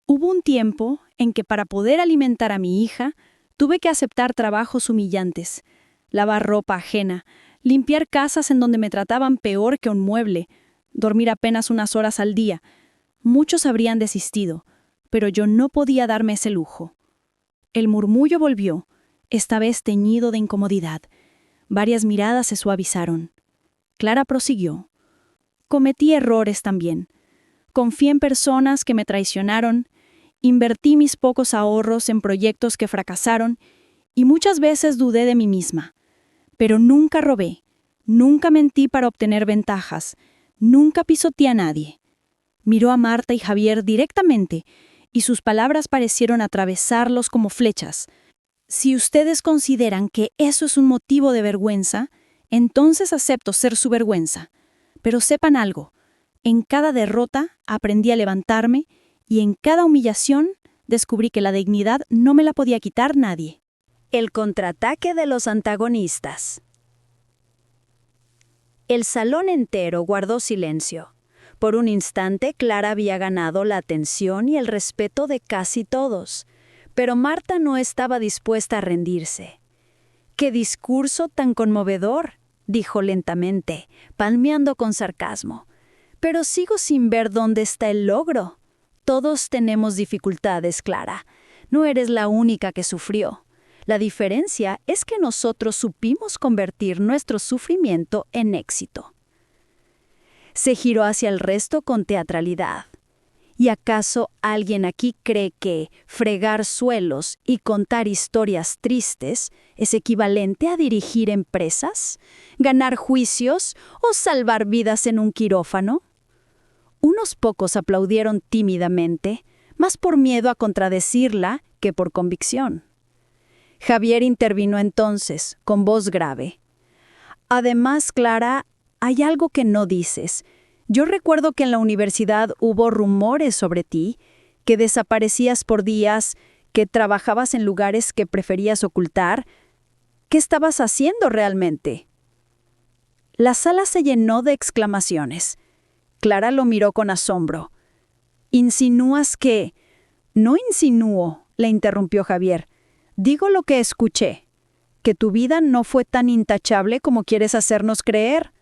Hubo un tiempo en que para poder alimentar a mi hija, tuve que aceptar trabajos humillantes, lavar ropa ajena, limpiar casas en donde me trataban peor que un mueble, dormir apenas unas horas al día. Muchos habrían desistido, pero yo no podía darme ese lujo. El murmullo volvió, esta vez teñido de incomodidad. Varias miradas se suavizaron. Clara prosiguió. Cometí errores también. Confié en personas que me traicionaron, invertí mis pocos ahorros en proyectos que fracasaron y muchas veces dudé de mí misma. Pero nunca robé, nunca mentí para obtener ventajas, nunca pisoteé a nadie. Miró a Marta y Javier directamente y sus palabras parecieron atravesarlos como flechas. Si ustedes consideran que eso es un motivo de vergüenza, entonces acepto ser su vergüenza. Pero sepan algo, en cada derrota aprendí a levantarme y en cada humillación descubrí que la dignidad no me la podía quitar nadie. El contraataque de los antagonistas. El salón entero guardó silencio. Por un instante, Clara había ganado la atención y el respeto de casi todos. Pero Marta no estaba dispuesta a rendirse. ¡Qué discurso tan conmovedor!, dijo lentamente, palmeando con sarcasmo. Pero sigo sin ver dónde está el logro. Todos tenemos dificultades, Clara. No eres la única que sufrió. La diferencia es que nosotros supimos convertir nuestro sufrimiento en éxito. Se giró hacia el resto con teatralidad. ¿Y acaso alguien aquí cree que fregar suelos y contar historias tristes es equivalente a dirigir empresas, ganar juicios o salvar vidas en un quirófano? Unos pocos aplaudieron tímidamente, más por miedo a contradecirla que por convicción. Javier intervino entonces, con voz grave. Además, Clara, hay algo que no dices. Yo recuerdo que en la universidad hubo rumores sobre ti, que desaparecías por días, que trabajabas en lugares que preferías ocultar. ¿Qué estabas haciendo realmente? La sala se llenó de exclamaciones. Clara lo miró con asombro. ¿Insinúas que...? No insinúo, le interrumpió Javier. Digo lo que escuché, que tu vida no fue tan intachable como quieres hacernos creer.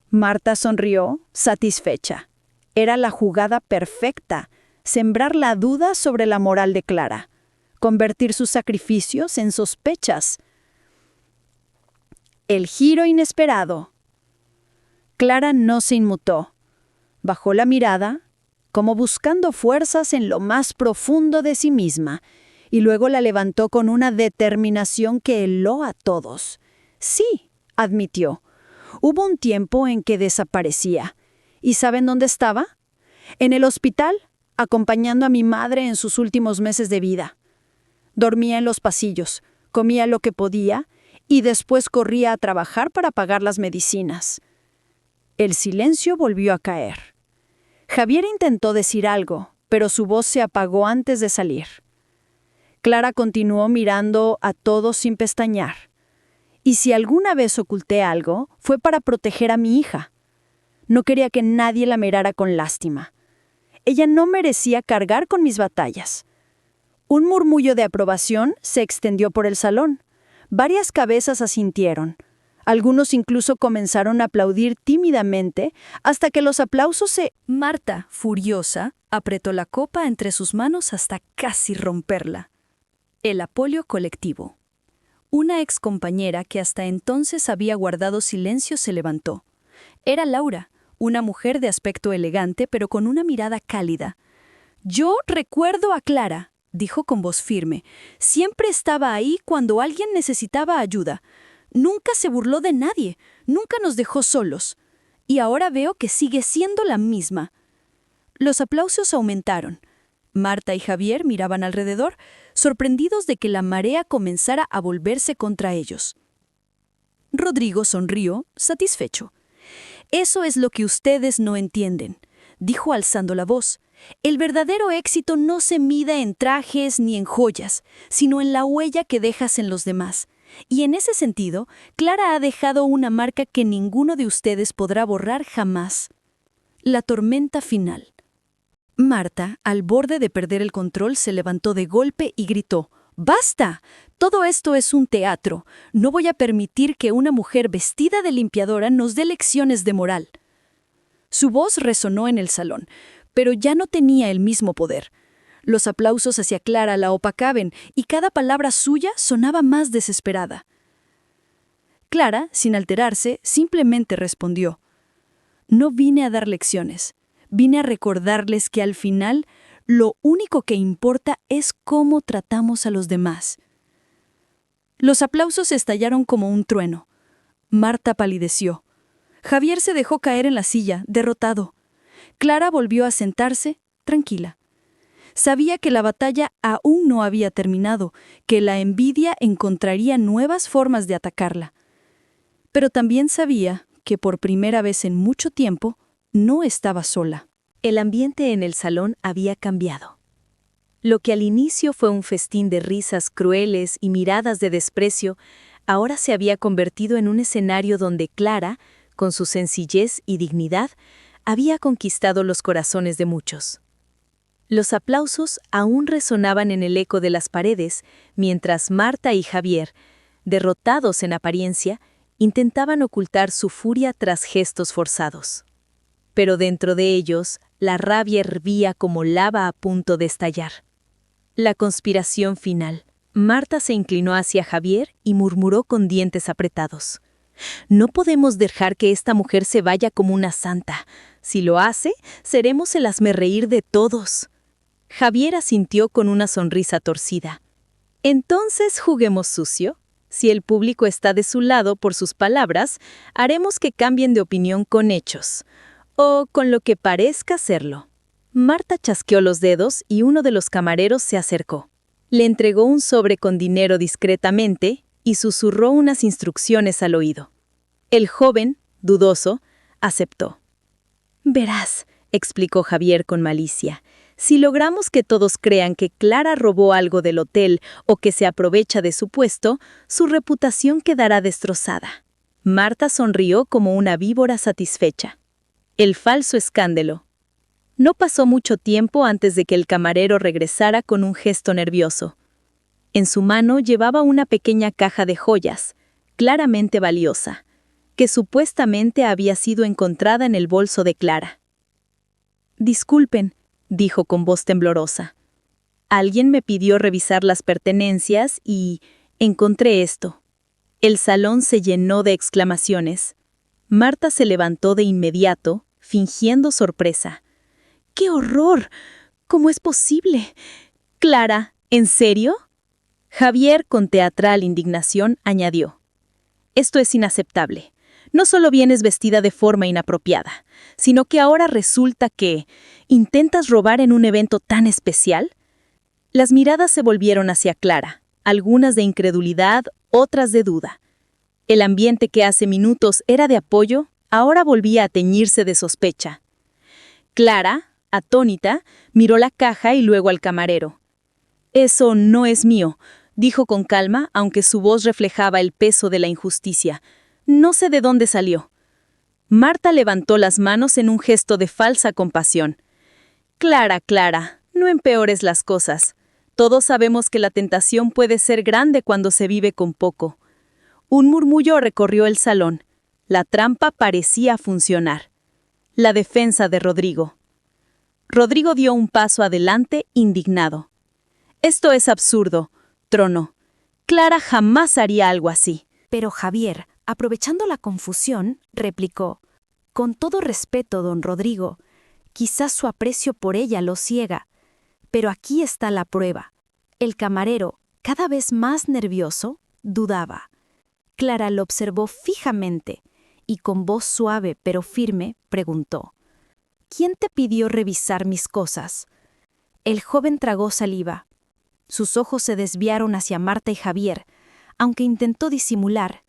Marta sonrió, satisfecha. Era la jugada perfecta, sembrar la duda sobre la moral de Clara, convertir sus sacrificios en sospechas. El giro inesperado. Clara no se inmutó. Bajó la mirada, como buscando fuerzas en lo más profundo de sí misma, y luego la levantó con una determinación que heló a todos. Sí, admitió. Hubo un tiempo en que desaparecía. ¿Y saben dónde estaba? En el hospital, acompañando a mi madre en sus últimos meses de vida. Dormía en los pasillos, comía lo que podía y después corría a trabajar para pagar las medicinas. El silencio volvió a caer. Javier intentó decir algo, pero su voz se apagó antes de salir. Clara continuó mirando a todos sin pestañear. Y si alguna vez oculté algo, fue para proteger a mi hija. No quería que nadie la mirara con lástima. Ella no merecía cargar con mis batallas. Un murmullo de aprobación se extendió por el salón. Varias cabezas asintieron. Algunos incluso comenzaron a aplaudir tímidamente hasta que los aplausos se... Marta, furiosa, apretó la copa entre sus manos hasta casi romperla. El apoyo colectivo. Una excompañera que hasta entonces había guardado silencio se levantó. Era Laura, una mujer de aspecto elegante pero con una mirada cálida. «Yo recuerdo a Clara», dijo con voz firme. «Siempre estaba ahí cuando alguien necesitaba ayuda. Nunca se burló de nadie, nunca nos dejó solos. Y ahora veo que sigue siendo la misma». Los aplausos aumentaron. Marta y Javier miraban alrededor, sorprendidos de que la marea comenzara a volverse contra ellos. Rodrigo sonrió, satisfecho. «Eso es lo que ustedes no entienden», dijo alzando la voz. «El verdadero éxito no se mide en trajes ni en joyas, sino en la huella que dejas en los demás. Y en ese sentido, Clara ha dejado una marca que ninguno de ustedes podrá borrar jamás». La tormenta final. Marta, al borde de perder el control, se levantó de golpe y gritó: «¡Basta! Todo esto es un teatro. No voy a permitir que una mujer vestida de limpiadora nos dé lecciones de moral». Su voz resonó en el salón, pero ya no tenía el mismo poder. Los aplausos hacia Clara la opacaban y cada palabra suya sonaba más desesperada. Clara, sin alterarse, simplemente respondió: «No vine a dar lecciones. Vine a recordarles que al final lo único que importa es cómo tratamos a los demás». Los aplausos estallaron como un trueno. Marta palideció. Javier se dejó caer en la silla, derrotado. Clara volvió a sentarse, tranquila. Sabía que la batalla aún no había terminado, que la envidia encontraría nuevas formas de atacarla. Pero también sabía que por primera vez en mucho tiempo no estaba sola. El ambiente en el salón había cambiado. Lo que al inicio fue un festín de risas crueles y miradas de desprecio, ahora se había convertido en un escenario donde Clara, con su sencillez y dignidad, había conquistado los corazones de muchos. Los aplausos aún resonaban en el eco de las paredes, mientras Marta y Javier, derrotados en apariencia, intentaban ocultar su furia tras gestos forzados. Pero dentro de ellos, la rabia hervía como lava a punto de estallar. La conspiración final. Marta se inclinó hacia Javier y murmuró con dientes apretados. No podemos dejar que esta mujer se vaya como una santa. Si lo hace, seremos el hazmerreír de todos. Javier asintió con una sonrisa torcida. Entonces juguemos sucio. Si el público está de su lado por sus palabras, haremos que cambien de opinión con hechos. O con lo que parezca serlo. Marta chasqueó los dedos y uno de los camareros se acercó. Le entregó un sobre con dinero discretamente y susurró unas instrucciones al oído. El joven, dudoso, aceptó. Verás, explicó Javier con malicia, si logramos que todos crean que Clara robó algo del hotel o que se aprovecha de su puesto, su reputación quedará destrozada. Marta sonrió como una víbora satisfecha. El falso escándalo. No pasó mucho tiempo antes de que el camarero regresara con un gesto nervioso. En su mano llevaba una pequeña caja de joyas, claramente valiosa, que supuestamente había sido encontrada en el bolso de Clara. «Disculpen», dijo con voz temblorosa. «Alguien me pidió revisar las pertenencias y encontré esto». El salón se llenó de exclamaciones. Marta se levantó de inmediato, fingiendo sorpresa. ¡Qué horror! ¿Cómo es posible? Clara, ¿en serio? Javier, con teatral indignación, añadió. Esto es inaceptable. No solo vienes vestida de forma inapropiada, sino que ahora resulta que intentas robar en un evento tan especial. Las miradas se volvieron hacia Clara, algunas de incredulidad, otras de duda. El ambiente que hace minutos era de apoyo, ahora volvía a teñirse de sospecha. Clara, atónita, miró la caja y luego al camarero. «Eso no es mío», dijo con calma, aunque su voz reflejaba el peso de la injusticia. «No sé de dónde salió». Marta levantó las manos en un gesto de falsa compasión. «Clara, Clara, no empeores las cosas. Todos sabemos que la tentación puede ser grande cuando se vive con poco». Un murmullo recorrió el salón. La trampa parecía funcionar. La defensa de Rodrigo. Rodrigo dio un paso adelante, indignado. «Esto es absurdo», tronó. «Clara jamás haría algo así». Pero Javier, aprovechando la confusión, replicó: «Con todo respeto, don Rodrigo, quizás su aprecio por ella lo ciega, pero aquí está la prueba». El camarero, cada vez más nervioso, dudaba. Clara lo observó fijamente y con voz suave pero firme preguntó: «¿Quién te pidió revisar mis cosas?». El joven tragó saliva. Sus ojos se desviaron hacia Marta y Javier, aunque intentó disimular.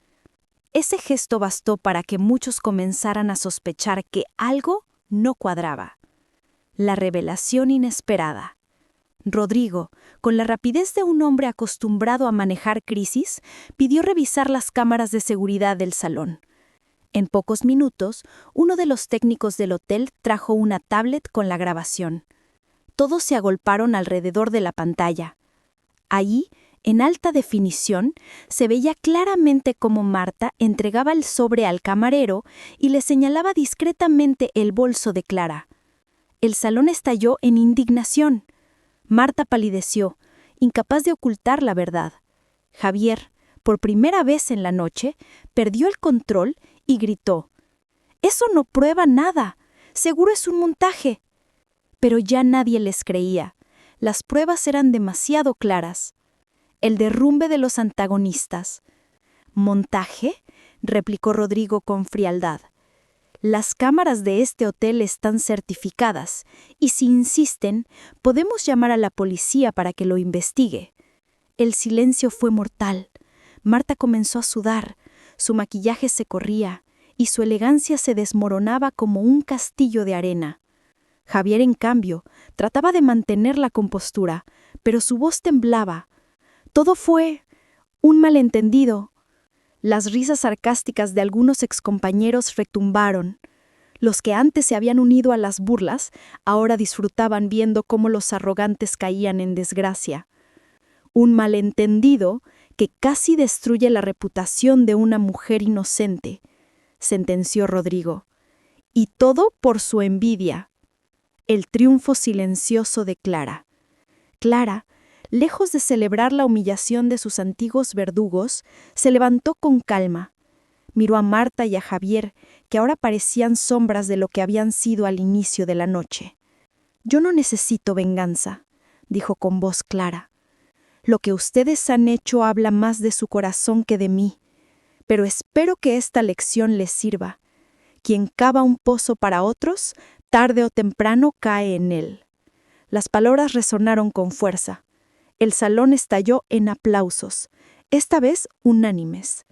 Ese gesto bastó para que muchos comenzaran a sospechar que algo no cuadraba. La revelación inesperada. Rodrigo, con la rapidez de un hombre acostumbrado a manejar crisis, pidió revisar las cámaras de seguridad del salón. En pocos minutos, uno de los técnicos del hotel trajo una tablet con la grabación. Todos se agolparon alrededor de la pantalla. Allí, en alta definición, se veía claramente cómo Marta entregaba el sobre al camarero y le señalaba discretamente el bolso de Clara. El salón estalló en indignación. Marta palideció, incapaz de ocultar la verdad. Javier, por primera vez en la noche, perdió el control y gritó: «¡Eso no prueba nada! ¡Seguro es un montaje!». Pero ya nadie les creía. Las pruebas eran demasiado claras. El derrumbe de los antagonistas. «¿Montaje?», replicó Rodrigo con frialdad. «Las cámaras de este hotel están certificadas, y si insisten, podemos llamar a la policía para que lo investigue». El silencio fue mortal. Marta comenzó a sudar, su maquillaje se corría, y su elegancia se desmoronaba como un castillo de arena. Javier, en cambio, trataba de mantener la compostura, pero su voz temblaba. Todo fue un malentendido. Las risas sarcásticas de algunos excompañeros retumbaron. Los que antes se habían unido a las burlas, ahora disfrutaban viendo cómo los arrogantes caían en desgracia. Un malentendido que casi destruye la reputación de una mujer inocente, sentenció Rodrigo. Y todo por su envidia. El triunfo silencioso de Clara. Clara, lejos de celebrar la humillación de sus antiguos verdugos, se levantó con calma. Miró a Marta y a Javier, que ahora parecían sombras de lo que habían sido al inicio de la noche. «Yo no necesito venganza», dijo con voz clara. «Lo que ustedes han hecho habla más de su corazón que de mí, pero espero que esta lección les sirva. Quien cava un pozo para otros, tarde o temprano cae en él». Las palabras resonaron con fuerza. El salón estalló en aplausos, esta vez unánimes.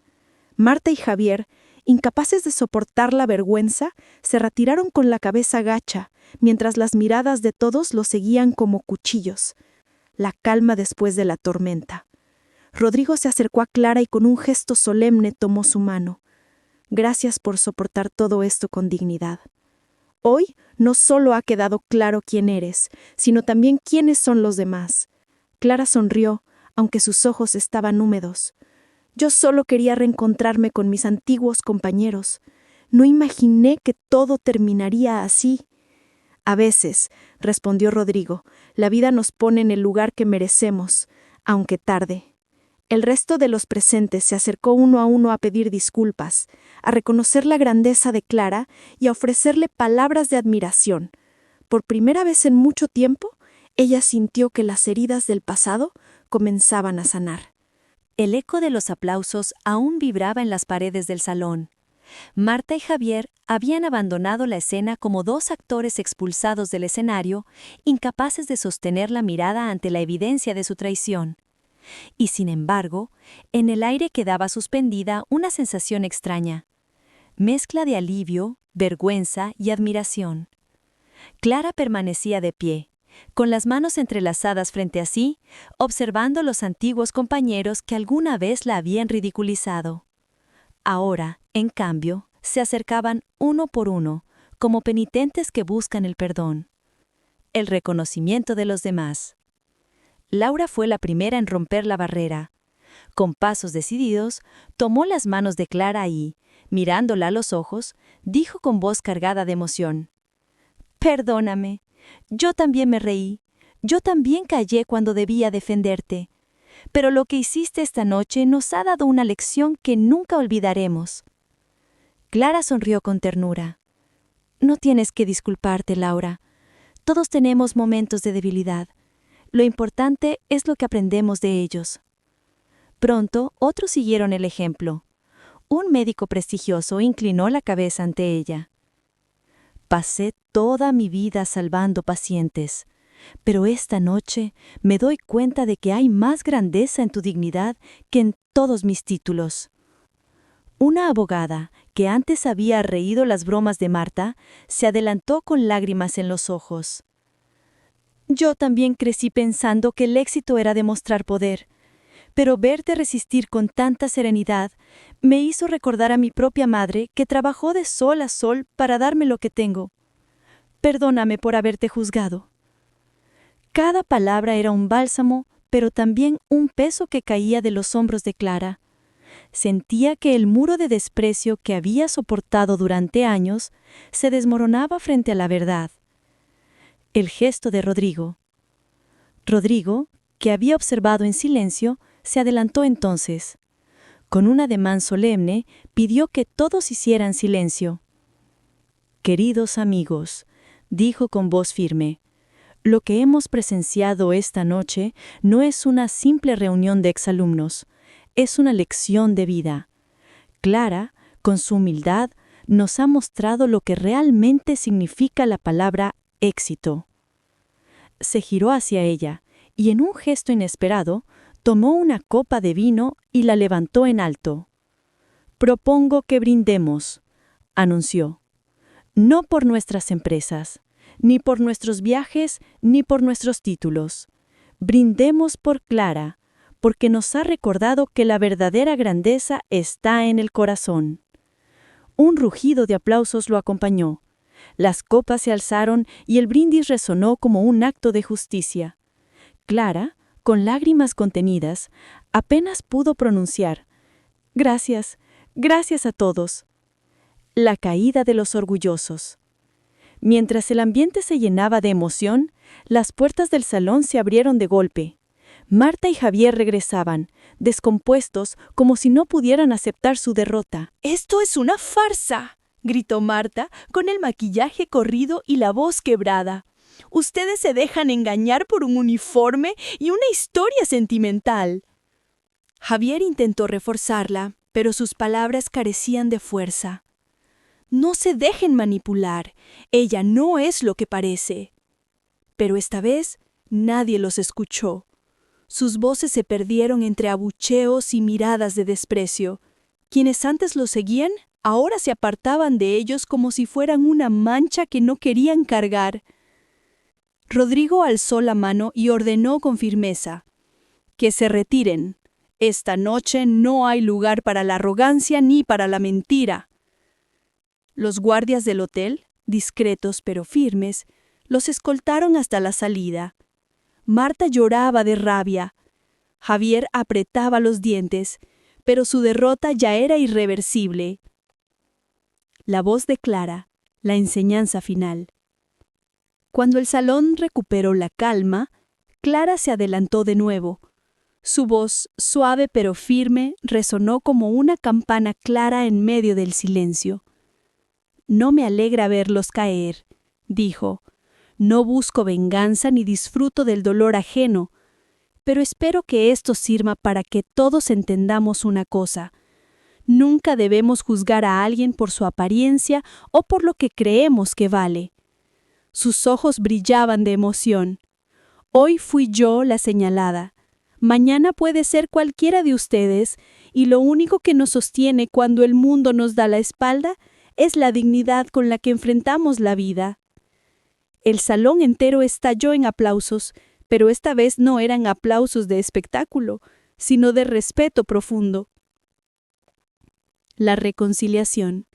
Marta y Javier, incapaces de soportar la vergüenza, se retiraron con la cabeza gacha, mientras las miradas de todos los seguían como cuchillos. La calma después de la tormenta. Rodrigo se acercó a Clara y con un gesto solemne tomó su mano. «Gracias por soportar todo esto con dignidad. Hoy no solo ha quedado claro quién eres, sino también quiénes son los demás». Clara sonrió, aunque sus ojos estaban húmedos. «Yo solo quería reencontrarme con mis antiguos compañeros. No imaginé que todo terminaría así». «A veces», respondió Rodrigo, «la vida nos pone en el lugar que merecemos, aunque tarde». El resto de los presentes se acercó uno a uno a pedir disculpas, a reconocer la grandeza de Clara y a ofrecerle palabras de admiración. Por primera vez en mucho tiempo, ella sintió que las heridas del pasado comenzaban a sanar. El eco de los aplausos aún vibraba en las paredes del salón. Marta y Javier habían abandonado la escena como dos actores expulsados del escenario, incapaces de sostener la mirada ante la evidencia de su traición. Y sin embargo, en el aire quedaba suspendida una sensación extraña, mezcla de alivio, vergüenza y admiración. Clara permanecía de pie, con las manos entrelazadas frente a sí, observando los antiguos compañeros que alguna vez la habían ridiculizado. Ahora, en cambio, se acercaban uno por uno, como penitentes que buscan el perdón. El reconocimiento de los demás. Laura fue la primera en romper la barrera. Con pasos decididos, tomó las manos de Clara y, mirándola a los ojos, dijo con voz cargada de emoción: «Perdóname, yo también me reí, yo también callé cuando debía defenderte. Pero lo que hiciste esta noche nos ha dado una lección que nunca olvidaremos». Clara sonrió con ternura. «No tienes que disculparte, Laura. Todos tenemos momentos de debilidad. Lo importante es lo que aprendemos de ellos». Pronto, otros siguieron el ejemplo. Un médico prestigioso inclinó la cabeza ante ella. «Pasé toda mi vida salvando pacientes, pero esta noche me doy cuenta de que hay más grandeza en tu dignidad que en todos mis títulos». Una abogada, que antes había reído las bromas de Marta, se adelantó con lágrimas en los ojos. «Yo también crecí pensando que el éxito era demostrar poder, pero verte resistir con tanta serenidad me hizo recordar a mi propia madre que trabajó de sol a sol para darme lo que tengo. Perdóname por haberte juzgado». Cada palabra era un bálsamo, pero también un peso que caía de los hombros de Clara. Sentía que el muro de desprecio que había soportado durante años se desmoronaba frente a la verdad. El gesto de Rodrigo. Rodrigo, que había observado en silencio, se adelantó entonces. Con un ademán solemne, pidió que todos hicieran silencio. «Queridos amigos», dijo con voz firme, «lo que hemos presenciado esta noche no es una simple reunión de exalumnos, es una lección de vida. Clara, con su humildad, nos ha mostrado lo que realmente significa la palabra éxito». Se giró hacia ella y en un gesto inesperado tomó una copa de vino y la levantó en alto. «Propongo que brindemos», anunció. «No por nuestras empresas, ni por nuestros viajes, ni por nuestros títulos. Brindemos por Clara, porque nos ha recordado que la verdadera grandeza está en el corazón». Un rugido de aplausos lo acompañó. Las copas se alzaron y el brindis resonó como un acto de justicia. Clara, con lágrimas contenidas, Apenas pudo pronunciar: «Gracias, gracias a todos». La caída de los orgullosos. Mientras el ambiente se llenaba de emoción, las puertas del salón se abrieron de golpe. Marta y Javier regresaban, descompuestos, como si no pudieran aceptar su derrota. «¡Esto es una farsa!», gritó Marta, con el maquillaje corrido y la voz quebrada. «Ustedes se dejan engañar por un uniforme y una historia sentimental». Javier intentó reforzarla, pero sus palabras carecían de fuerza. «No se dejen manipular. Ella no es lo que parece». Pero esta vez nadie los escuchó. Sus voces se perdieron entre abucheos y miradas de desprecio. Quienes antes los seguían, ahora se apartaban de ellos como si fueran una mancha que no querían cargar. Rodrigo alzó la mano y ordenó con firmeza: «Que se retiren. Esta noche no hay lugar para la arrogancia ni para la mentira». Los guardias del hotel, discretos pero firmes, los escoltaron hasta la salida. Marta lloraba de rabia. Javier apretaba los dientes, pero su derrota ya era irreversible. La voz de Clara, la enseñanza final. Cuando el salón recuperó la calma, Clara se adelantó de nuevo. Su voz, suave pero firme, resonó como una campana clara en medio del silencio. «No me alegra verlos caer», dijo. «No busco venganza ni disfruto del dolor ajeno, pero espero que esto sirva para que todos entendamos una cosa. Nunca debemos juzgar a alguien por su apariencia o por lo que creemos que vale». Sus ojos brillaban de emoción. «Hoy fui yo la señalada. Mañana puede ser cualquiera de ustedes, y lo único que nos sostiene cuando el mundo nos da la espalda es la dignidad con la que enfrentamos la vida». El salón entero estalló en aplausos, pero esta vez no eran aplausos de espectáculo, sino de respeto profundo. La reconciliación.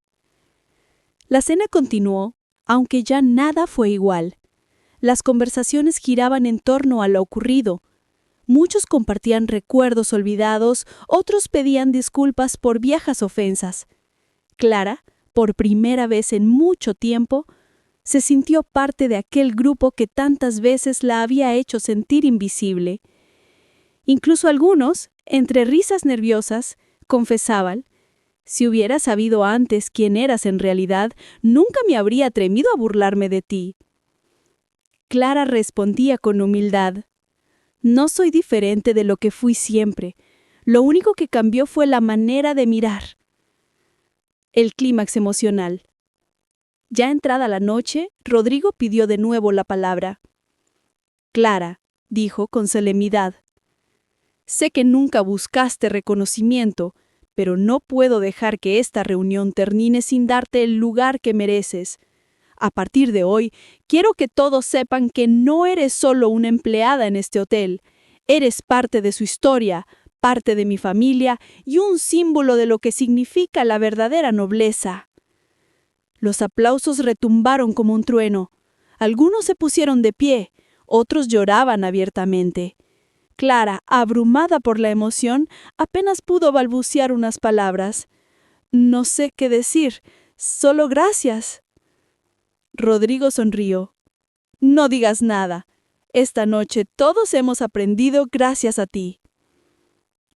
La cena continuó, aunque ya nada fue igual. Las conversaciones giraban en torno a lo ocurrido. Muchos compartían recuerdos olvidados, otros pedían disculpas por viejas ofensas. Clara, por primera vez en mucho tiempo, se sintió parte de aquel grupo que tantas veces la había hecho sentir invisible. Incluso algunos, entre risas nerviosas, confesaban: «Si hubiera sabido antes quién eras en realidad, nunca me habría atrevido a burlarme de ti». Clara respondía con humildad: «No soy diferente de lo que fui siempre. Lo único que cambió fue la manera de mirar». El clímax emocional. Ya entrada la noche, Rodrigo pidió de nuevo la palabra. «Clara», dijo con solemnidad, «sé que nunca buscaste reconocimiento, pero no puedo dejar que esta reunión termine sin darte el lugar que mereces. A partir de hoy, quiero que todos sepan que no eres solo una empleada en este hotel. Eres parte de su historia, parte de mi familia y un símbolo de lo que significa la verdadera nobleza». Los aplausos retumbaron como un trueno. Algunos se pusieron de pie, otros lloraban abiertamente. Clara, abrumada por la emoción, apenas pudo balbucear unas palabras. «No sé qué decir, solo gracias». Rodrigo sonrió. «No digas nada. Esta noche todos hemos aprendido gracias a ti».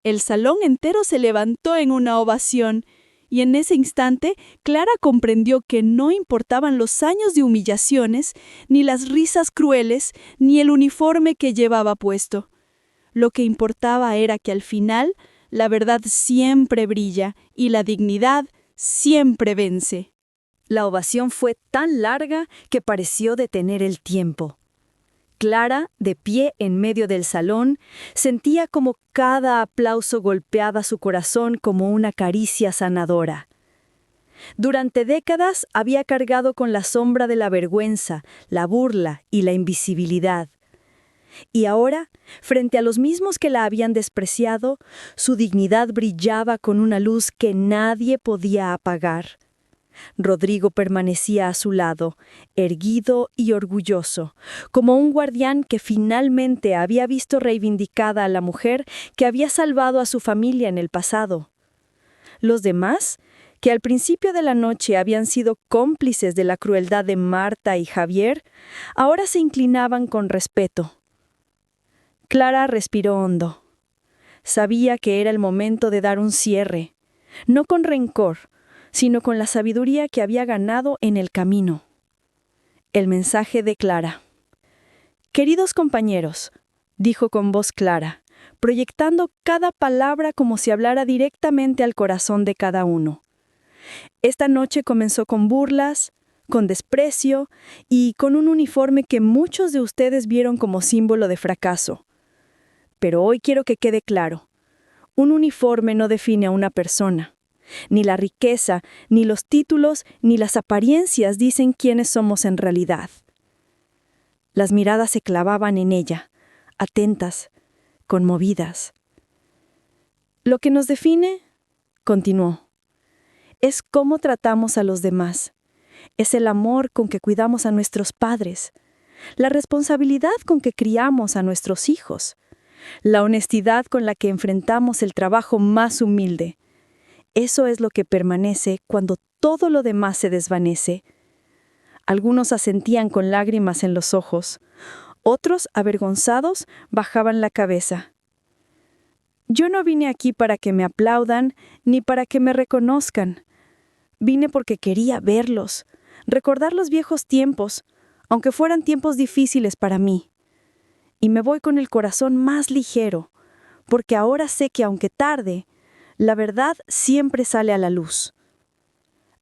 El salón entero se levantó en una ovación, y en ese instante Clara comprendió que no importaban los años de humillaciones, ni las risas crueles, ni el uniforme que llevaba puesto. Lo que importaba era que al final la verdad siempre brilla y la dignidad siempre vence. La ovación fue tan larga que pareció detener el tiempo. Clara, de pie en medio del salón, sentía como cada aplauso golpeaba su corazón como una caricia sanadora. Durante décadas había cargado con la sombra de la vergüenza, la burla y la invisibilidad. Y ahora, frente a los mismos que la habían despreciado, su dignidad brillaba con una luz que nadie podía apagar. Rodrigo permanecía a su lado, erguido y orgulloso, como un guardián que finalmente había visto reivindicada a la mujer que había salvado a su familia en el pasado. Los demás, que al principio de la noche habían sido cómplices de la crueldad de Marta y Javier, ahora se inclinaban con respeto. Clara respiró hondo. Sabía que era el momento de dar un cierre, no con rencor, sino con la sabiduría que había ganado en el camino. El mensaje de Clara. «Queridos compañeros», dijo con voz clara, proyectando cada palabra como si hablara directamente al corazón de cada uno. Esta noche comenzó con burlas, con desprecio y con un uniforme que muchos de ustedes vieron como símbolo de fracaso. Pero hoy quiero que quede claro, un uniforme no define a una persona. Ni la riqueza, ni los títulos, ni las apariencias dicen quiénes somos en realidad. Las miradas se clavaban en ella, atentas, conmovidas. Lo que nos define, continuó, es cómo tratamos a los demás. Es el amor con que cuidamos a nuestros padres, la responsabilidad con que criamos a nuestros hijos, la honestidad con la que enfrentamos el trabajo más humilde. Eso es lo que permanece cuando todo lo demás se desvanece. Algunos asentían con lágrimas en los ojos. Otros, avergonzados, bajaban la cabeza. Yo no vine aquí para que me aplaudan ni para que me reconozcan. Vine porque quería verlos, recordar los viejos tiempos, aunque fueran tiempos difíciles para mí. Y me voy con el corazón más ligero, porque ahora sé que aunque tarde, la verdad siempre sale a la luz.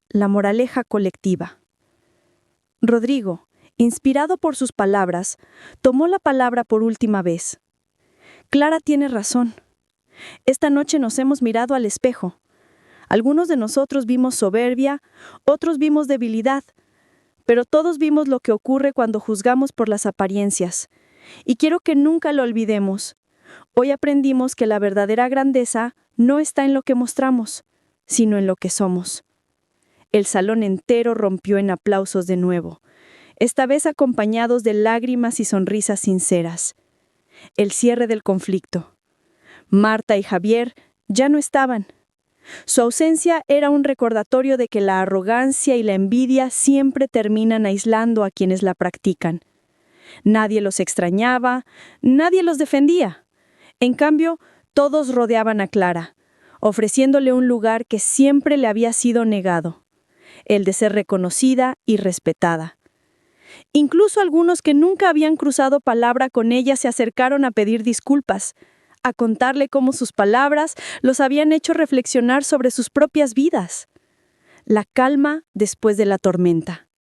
La moraleja colectiva. Rodrigo, inspirado por sus palabras, tomó la palabra por última vez. Clara tiene razón. Esta noche nos hemos mirado al espejo. Algunos de nosotros vimos soberbia, otros vimos debilidad, pero todos vimos lo que ocurre cuando juzgamos por las apariencias. Y quiero que nunca lo olvidemos. Hoy aprendimos que la verdadera grandeza no está en lo que mostramos, sino en lo que somos. El salón entero rompió en aplausos de nuevo, esta vez acompañados de lágrimas y sonrisas sinceras. El cierre del conflicto. Marta y Javier ya no estaban. Su ausencia era un recordatorio de que la arrogancia y la envidia siempre terminan aislando a quienes la practican. Nadie los extrañaba, nadie los defendía. En cambio, todos rodeaban a Clara, ofreciéndole un lugar que siempre le había sido negado, el de ser reconocida y respetada. Incluso algunos que nunca habían cruzado palabra con ella se acercaron a pedir disculpas, a contarle cómo sus palabras los habían hecho reflexionar sobre sus propias vidas. La calma después de la tormenta.